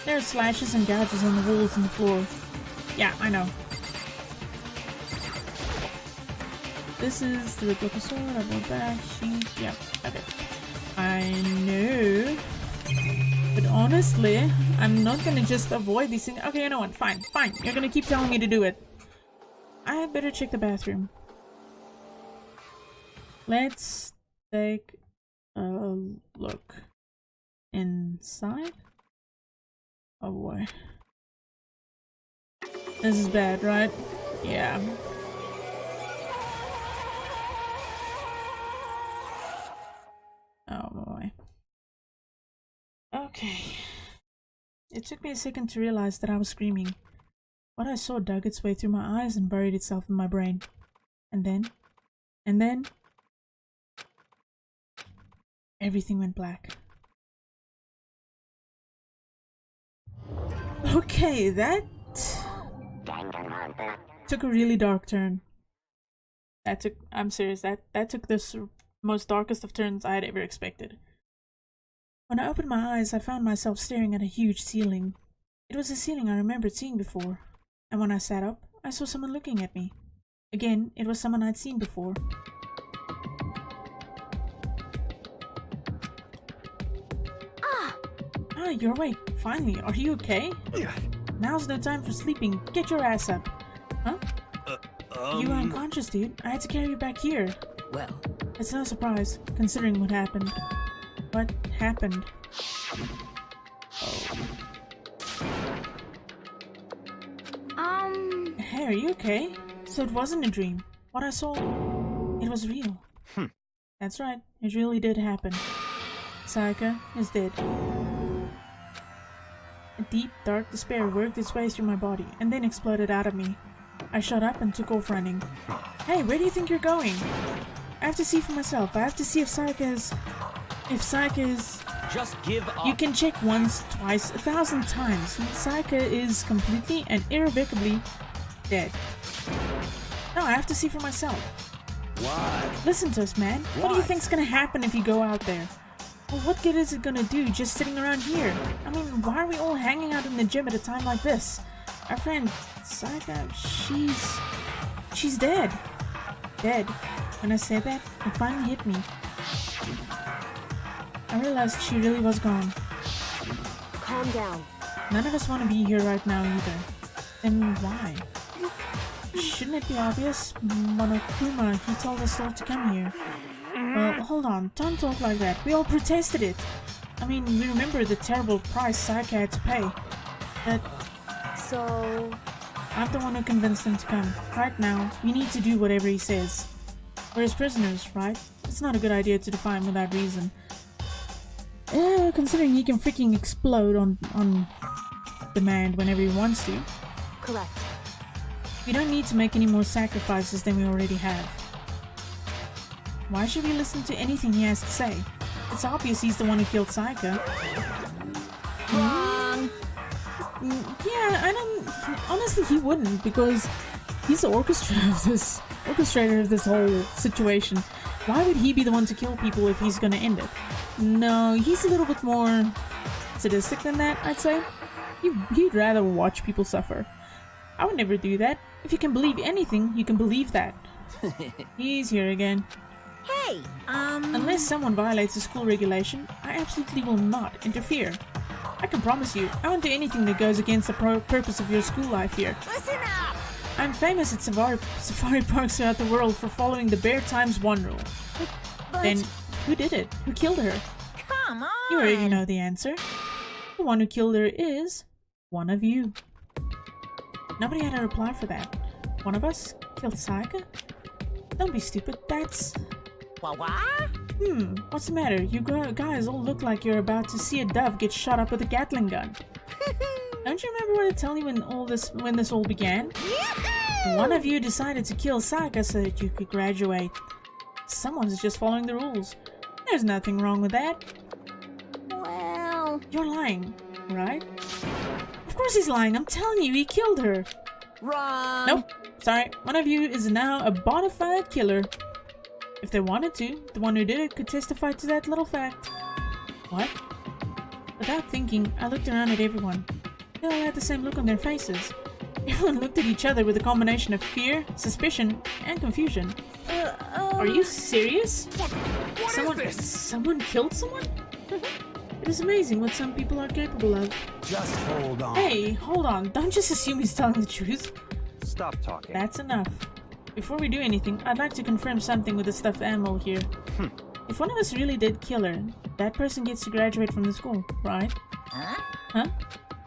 Speaker 1: There are slashes and gouges on the walls and the floor. Yeah, I know. This is the replica sword I brought back. Yeah, okay. I know. But honestly, I'm not gonna just avoid these things. Okay, you know what? Fine. You're gonna keep telling me to do it. I had better check the bathroom. Let's take a look inside. Oh boy. This is bad, right? Yeah. Oh boy. Okay. It took me a second to realize that I was screaming. What I saw dug its way through my eyes and buried itself in my brain. And then... everything went black. Okay, that... took a really dark turn. I'm serious, that took the most darkest of turns I had ever expected. When I opened my eyes, I found myself staring at a huge ceiling. It was a ceiling I remembered seeing before. And when I sat up, I saw someone looking at me. Again, it was someone I'd seen before. Ah, you're awake. Finally. Are you okay? Now's no time for sleeping. Get your ass up. Huh? You were unconscious, dude. I had to carry you back here.
Speaker 7: Well,
Speaker 1: It's no surprise, considering what happened. What happened? Hey, are you okay? So it wasn't a dream. What I saw, it was real. That's right, it really did happen. Sayaka is dead. A deep, dark despair worked its way through my body, and then exploded out of me. I shot up and took off running. Hey, where do you think you're going? I have to see for myself. I have to see if Sayaka is...
Speaker 7: just give up.
Speaker 1: You can check once, twice, 1,000 times. Sayaka is completely and irrevocably dead. No, I have to see for myself.
Speaker 7: What?
Speaker 1: Listen to us, man. What do you think's gonna happen if you go out there? Well, what good is it gonna do just sitting around here? I mean, why are we all hanging out in the gym at a time like this? Our friend Sayaka, she's dead. Dead. When I said that, it finally hit me. I realized she really was gone.
Speaker 2: Calm down.
Speaker 1: None of us want to be here right now either. Then why? Shouldn't it be obvious? Monokuma, he told us all to come here. Well, hold on, don't talk like that. We all protested it. I mean, we remember the terrible price Saika had to pay. But
Speaker 2: So...
Speaker 1: I'm the one who convinced him to come. Right now, we need to do whatever he says. We're his prisoners, right? It's not a good idea to defy him without reason. Considering he can freaking explode on demand whenever he wants to.
Speaker 2: Correct.
Speaker 1: We don't need to make any more sacrifices than we already have. Why should we listen to anything he has to say? It's obvious he's the one who killed Saika.
Speaker 6: Wrong.
Speaker 1: Yeah, I don't... Honestly, he wouldn't, because he's the orchestrator of this whole situation. Why would he be the one to kill people if he's gonna end it? No, he's a little bit more sadistic than that, I'd say. He'd rather watch people suffer. I would never do that. If you can believe anything, you can believe that. He's here again.
Speaker 6: Hey,
Speaker 1: Unless someone violates a school regulation, I absolutely will not interfere. I can promise you, I won't do anything that goes against the purpose of your school life here.
Speaker 6: listen up!
Speaker 1: I'm famous at safari parks throughout the world for following the Bear Times 1 rule. Then, who did it? Who killed her?
Speaker 6: Come on!
Speaker 1: You already know the answer. The one who killed her is one of you. Nobody had a reply for that. One of us killed Saika? Don't be stupid, that's...
Speaker 6: What?
Speaker 1: What's the matter? You guys all look like you're about to see a dove get shot up with a Gatling gun. Don't you remember what I told you when this all began? One of you decided to kill Saika so that you could graduate. Someone's just following the rules. There's nothing wrong with that.
Speaker 6: Well...
Speaker 1: You're lying, right? Of course he's lying, I'm telling you, he killed her.
Speaker 6: Wrong!
Speaker 1: Nope, sorry, one of you is now a bona fide killer. If they wanted to, the one who did it could testify to that little fact. What? Without thinking, I looked around at everyone. They all had the same look on their faces. Everyone looked at each other with a combination of fear, suspicion, and confusion. Are you serious? Someone killed someone? It is amazing what some people are capable of.
Speaker 7: Just hold on.
Speaker 1: Hey, hold on. Don't just assume he's telling the truth.
Speaker 7: Stop talking.
Speaker 1: That's enough. Before we do anything, I'd like to confirm something with the stuffed animal here. If one of us really did kill her, that person gets to graduate from the school, right? Huh?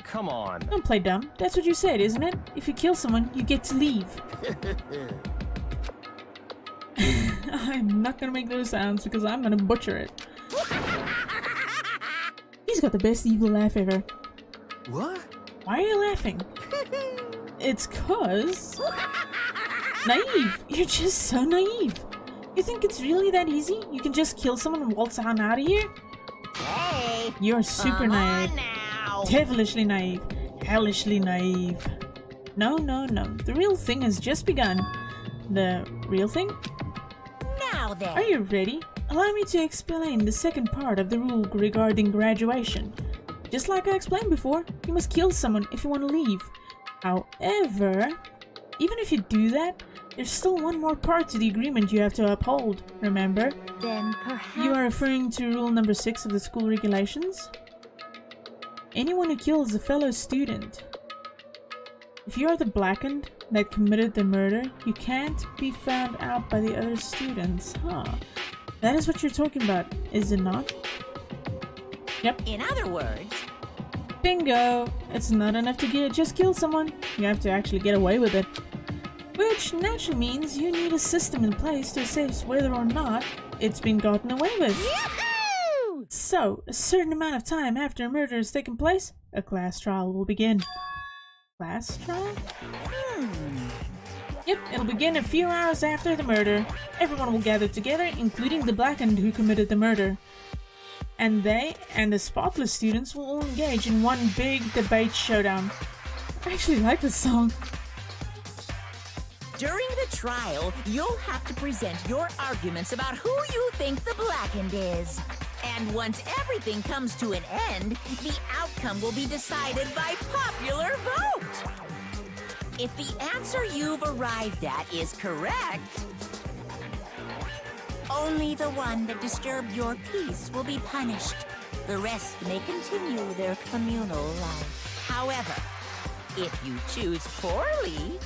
Speaker 7: Come on.
Speaker 1: Don't play dumb. That's what you said, isn't it? If you kill someone, you get to leave. I'm not gonna make those sounds because I'm gonna butcher it. He's got the best evil laugh ever.
Speaker 3: What?
Speaker 1: Why are you laughing? It's 'cause... Naive! You're just so naive! You think it's really that easy? You can just kill someone and waltz on out of here?
Speaker 6: Hey!
Speaker 1: You're super naive.
Speaker 6: Now!
Speaker 1: Devilishly naive. Hellishly naive. No, no, no. The real thing has just begun. The real thing?
Speaker 6: Now then!
Speaker 1: Are you ready? Allow me to explain the second part of the rule regarding graduation. Just like I explained before, you must kill someone if you want to leave. However, even if you do that, there's still one more part to the agreement you have to uphold, remember?
Speaker 6: Then perhaps...
Speaker 1: You are referring to rule number 6 of the school regulations? Anyone who kills a fellow student. If you are the blackened that committed the murder, you can't be found out by the other students. Huh. That is what you're talking about, is it not? Yep.
Speaker 6: In other words...
Speaker 1: Bingo! It's not enough to just kill someone. You have to actually get away with it. Which naturally means you need a system in place to assess whether or not it's been gotten away with.
Speaker 6: Yahoo!
Speaker 1: So, a certain amount of time after a murder has taken place, a class trial will begin. Class trial? Yep, it'll begin a few hours after the murder. Everyone will gather together, including the blackened who committed the murder. And they and the spotless students will all engage in one big debate showdown. I actually like this song.
Speaker 6: During the trial, you'll have to present your arguments about who you think the blackened is. And once everything comes to an end, the outcome will be decided by popular vote. If the answer you've arrived at is correct, Only the one that disturbed your peace will be punished. The rest may continue their communal life. However, if you choose poorly,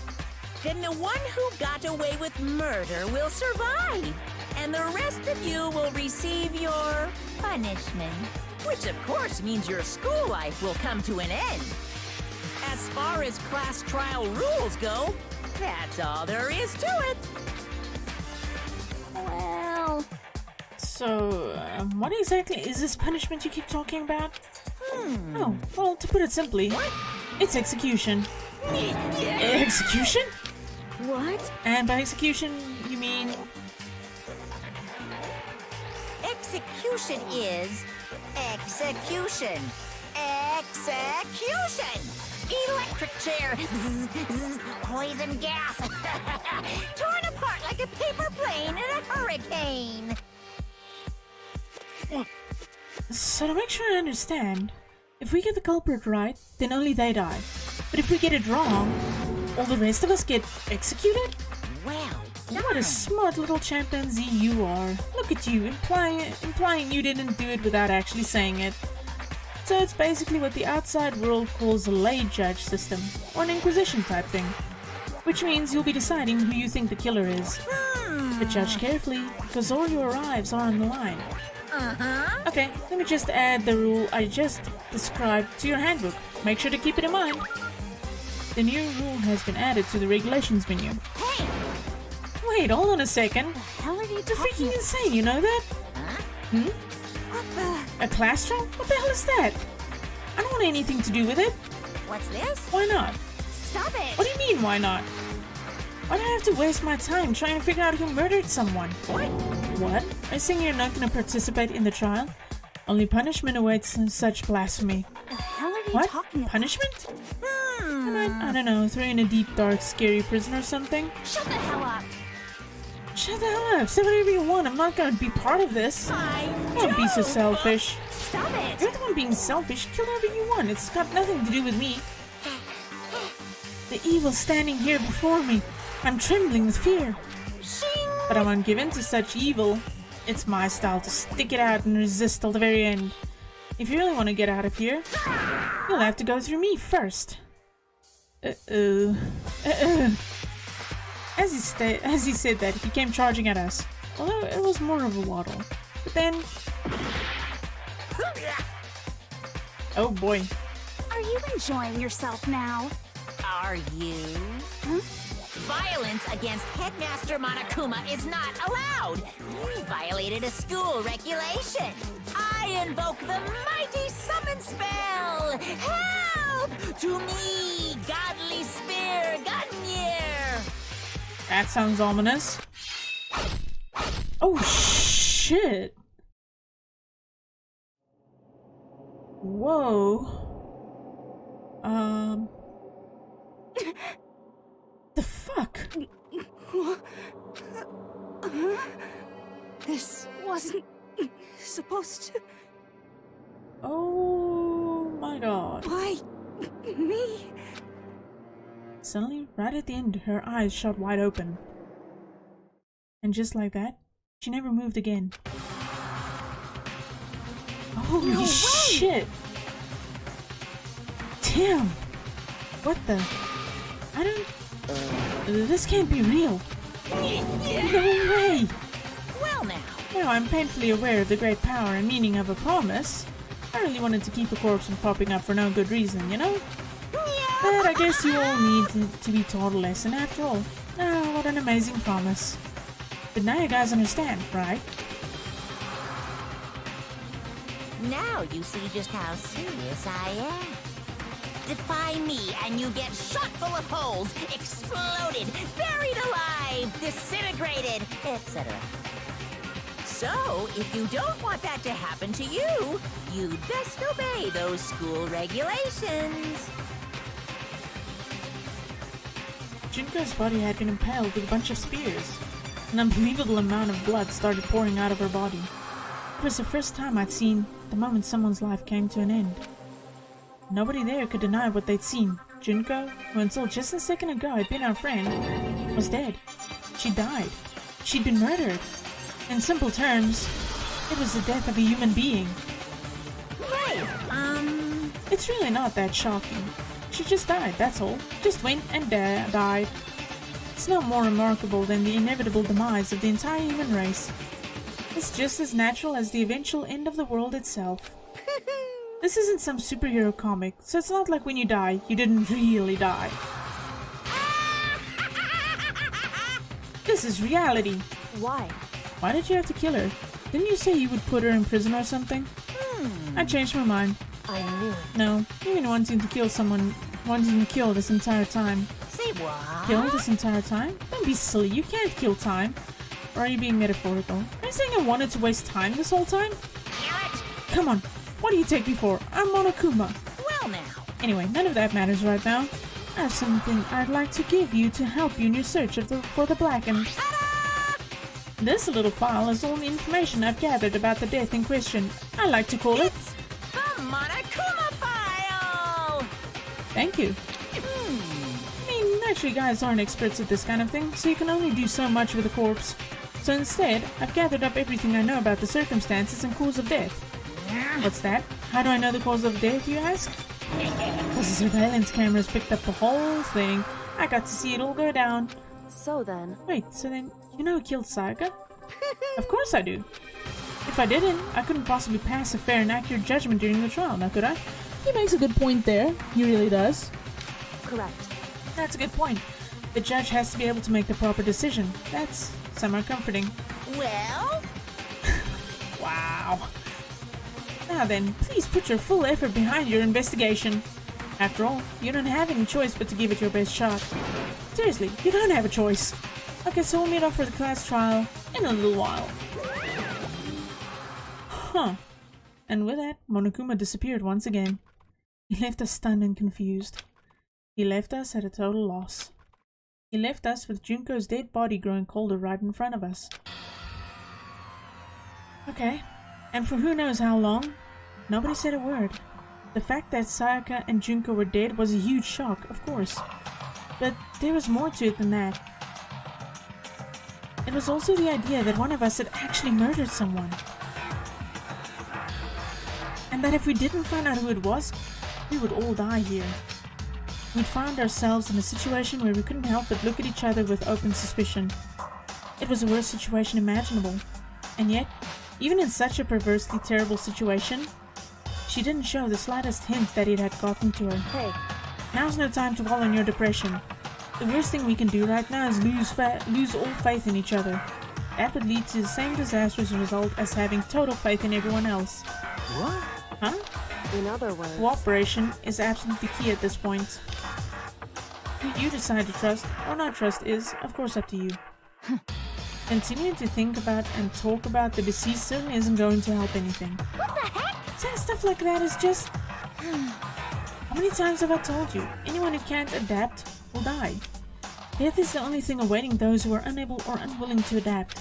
Speaker 6: then the one who got away with murder will survive, and the rest of you will receive your punishment. Which of course means your school life will come to an end. As far as class trial rules go, that's all there is to it.
Speaker 4: Well,
Speaker 1: So, what exactly is this punishment you keep talking about? Oh, well, to put it simply, it's execution. Execution?
Speaker 2: What?
Speaker 1: And by execution, you mean...
Speaker 6: Execution is execution. Execution! Electric chair. Poison gas. Torn apart like a paper plane in a hurricane.
Speaker 1: So to make sure I understand, if we get the culprit right, then only they die. But if we get it wrong, all the rest of us get executed?
Speaker 6: Well,
Speaker 1: What a smart little chimpanzee you are. Look at you, implying you didn't do it without actually saying it. So it's basically what the outside world calls a lay judge system, or an inquisition type thing. Which means you'll be deciding who you think the killer is. But judge carefully, because all your lives are on the line. Okay, let me just add the rule I just described to your handbook. Make sure to keep it in mind. The new rule has been added to the regulations menu.
Speaker 6: Hey!
Speaker 1: Wait, hold on a second.
Speaker 2: How are you
Speaker 1: You're
Speaker 2: talking?
Speaker 1: freaking insane, you know that? Hmm?
Speaker 2: What the?
Speaker 1: A class trial? What the hell is that? I don't want anything to do with it.
Speaker 6: What's this?
Speaker 1: Why not?
Speaker 2: Stop it!
Speaker 1: What do you mean, why not? Why do I have to waste my time trying to figure out who murdered someone? What? Are you saying you're not going to participate in the trial? Only punishment awaits such blasphemy.
Speaker 2: The hell are you
Speaker 1: What?
Speaker 2: talking about?
Speaker 1: Punishment? I don't know, throw in a deep, dark, scary prison or something?
Speaker 2: Shut the hell up!
Speaker 1: Shut the hell up, say whatever you want, I'm not gonna be part of this. Don't be so selfish.
Speaker 2: Stop it!
Speaker 1: You're the one being selfish, kill whatever you want, it's got nothing to do with me. The evil standing here before me, I'm trembling with fear. But I'm ungiven to such evil. It's my style to stick it out and resist till the very end. If you really want to get out of here, you'll have to go through me first. Uh-oh. Uh-oh. As he said that, he came charging at us. Although it was more of a waddle. But then... Oh boy.
Speaker 2: Are you enjoying yourself now?
Speaker 6: Are you? Violence against Headmaster Monokuma is not allowed. You violated a school regulation. I invoke the mighty summon spell. Help! To me, godly spear, Gunyear!
Speaker 1: That sounds ominous. Oh shit! Whoa. The fuck?
Speaker 2: This wasn't supposed to.
Speaker 1: Oh my god.
Speaker 2: Why me?
Speaker 1: Suddenly, right at the end, her eyes shot wide open. And just like that, she never moved again. Holy shit! Damn! What the? I don't... this can't be real. No way!
Speaker 6: Well now.
Speaker 1: Now I'm painfully aware of the great power and meaning of a promise. I really wanted to keep a corpse from popping up for no good reason, you know? But I guess you all need to be taught a lesson after all. Oh, what an amazing promise. But now you guys understand, right?
Speaker 6: Now you see just how serious I am. Defy me and you get shot full of holes, exploded, buried alive, disintegrated, etc. So, if you don't want that to happen to you, you'd best obey those school regulations.
Speaker 1: Junko's body had been impaled with a bunch of spears. An unbelievable amount of blood started pouring out of her body. It was the first time I'd seen the moment someone's life came to an end. Nobody there could deny what they'd seen. Junko, who until just a second ago had been our friend, was dead. She died. She'd been murdered. In simple terms, it was the death of a human being.
Speaker 6: Right.
Speaker 1: It's really not that shocking. She just died, that's all. Just went and died. It's no more remarkable than the inevitable demise of the entire human race. It's just as natural as the eventual end of the world itself. This isn't some superhero comic, so it's not like when you die, you didn't really die. This is reality.
Speaker 2: Why?
Speaker 1: Why did you have to kill her? Didn't you say you would put her in prison or something? I changed my mind.
Speaker 2: I knew it.
Speaker 1: No, you've been wanting to kill someone, wanting to kill this entire time.
Speaker 6: Say what?
Speaker 1: Kill this entire time? Don't be silly, you can't kill time. Or are you being metaphorical? Are you saying I wanted to waste time this whole time?
Speaker 6: Damn it!
Speaker 1: Come on, what do you take me for? I'm Monokuma.
Speaker 6: Well now.
Speaker 1: Anyway, none of that matters right now. I have something I'd like to give you to help you in your search for the Blackened. This little file is all the information I've gathered about the death in question. I like to call it...
Speaker 6: The Monokuma File!
Speaker 1: Thank you. I mean, naturally guys aren't experts at this kind of thing, so you can only do so much with a corpse. So instead, I've gathered up everything I know about the circumstances and cause of death. What's that? How do I know the cause of death, you ask? Because the surveillance cameras picked up the whole thing. I got to see it all go down.
Speaker 2: So then...
Speaker 1: Wait, so then, you know who killed Sayaka? Of course I do. If I didn't, I couldn't possibly pass a fair and accurate judgment during the trial, now could I? He makes a good point there. He really does.
Speaker 2: Correct.
Speaker 1: That's a good point. The judge has to be able to make the proper decision. That's somewhat comforting.
Speaker 6: Well?
Speaker 1: Wow. Now then, please put your full effort behind your investigation. After all, you don't have any choice but to give it your best shot. Seriously, you don't have a choice. Okay, so we'll meet up for the class trial in a little while. Huh. And with that, Monokuma disappeared once again. He left us stunned and confused. He left us at a total loss. He left us with Junko's dead body growing colder right in front of us. Okay, and for who knows how long, nobody said a word. The fact that Sayaka and Junko were dead was a huge shock, of course. But there was more to it than that. It was also the idea that one of us had actually murdered someone. And that if we didn't find out who it was, we would all die here. We'd found ourselves in a situation where we couldn't help but look at each other with open suspicion. It was the worst situation imaginable. And yet, even in such a perversely terrible situation, she didn't show the slightest hint that it had gotten to her.
Speaker 2: Hey.
Speaker 1: Now's no time to wallow in your depression. The worst thing we can do right now is lose all faith in each other. That would lead to the same disastrous result as having total faith in everyone else.
Speaker 7: What?
Speaker 1: Huh?
Speaker 2: In other words...
Speaker 1: Cooperation is absolutely key at this point. Who you decide to trust or not trust is, of course, up to you. Continuing to think about and talk about the deceased certainly isn't going to help anything.
Speaker 4: What the heck?
Speaker 1: Saying stuff like that is just... How many times have I told you? Anyone who can't adapt will die. Death is the only thing awaiting those who are unable or unwilling to adapt.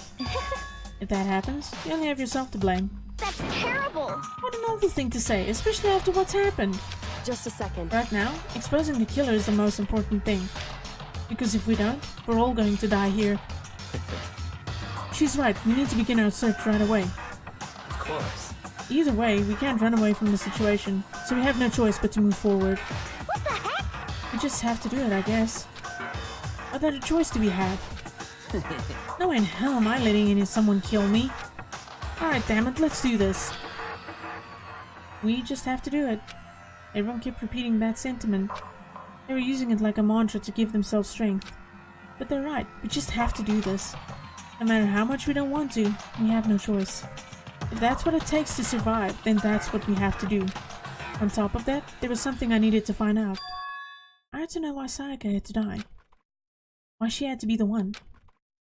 Speaker 1: If that happens, you only have yourself to blame.
Speaker 4: That's terrible!
Speaker 1: What an awful thing to say, especially after what's happened.
Speaker 2: Just a second.
Speaker 1: Right now, exposing the killer is the most important thing. Because if we don't, we're all going to die here. She's right, we need to begin our search right away.
Speaker 3: Of course.
Speaker 1: Either way, we can't run away from the situation, so we have no choice but to move forward.
Speaker 4: What the heck?
Speaker 1: We just have to do it, I guess. What other choice do we have? No way in hell am I letting someone kill me. Alright, damn it, let's do this. We just have to do it. Everyone kept repeating that sentiment. They were using it like a mantra to give themselves strength. But they're right, we just have to do this. No matter how much we don't want to, we have no choice. If that's what it takes to survive, then that's what we have to do. On top of that, there was something I needed to find out. I had to know why Sayaka had to die. Why she had to be the one.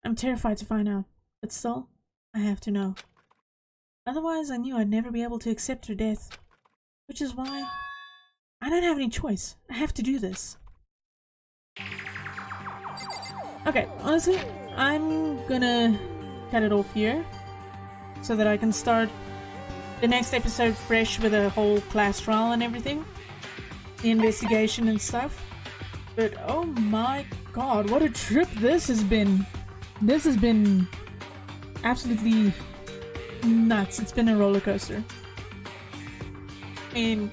Speaker 1: I'm terrified to find out, but still, I have to know. Otherwise, I knew I'd never be able to accept her death. Which is why... I don't have any choice. I have to do this. Okay, honestly, I'm gonna cut it off here. So that I can start the next episode fresh with a whole class trial and everything. The investigation and stuff. But oh my god, what a trip this has been. This has been absolutely nuts. It's been a roller coaster. I mean,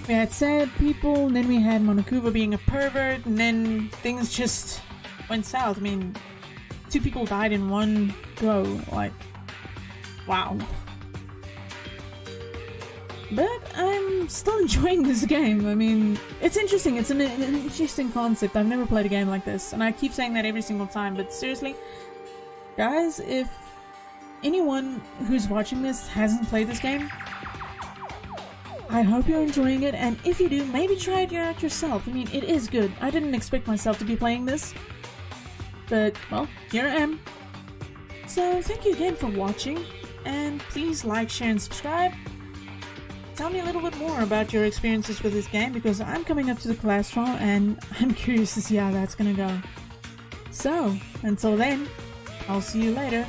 Speaker 1: we had sad people, and then we had Monokuma being a pervert, and then things just went south. I mean, 2 people died in one go. Like, wow. But I'm still enjoying this game. I mean, it's interesting. It's an interesting concept. I've never played a game like this, and I keep saying that every single time, but seriously, guys, if anyone who's watching this hasn't played this game, I hope you're enjoying it, and if you do, maybe try it out yourself. I mean, it is good. I didn't expect myself to be playing this, but, well, here I am. So, thank you again for watching, and please like, share, and subscribe. Tell me a little bit more about your experiences with this game, because I'm coming up to the class trial, and I'm curious to see how that's gonna go. So, until then, I'll see you later.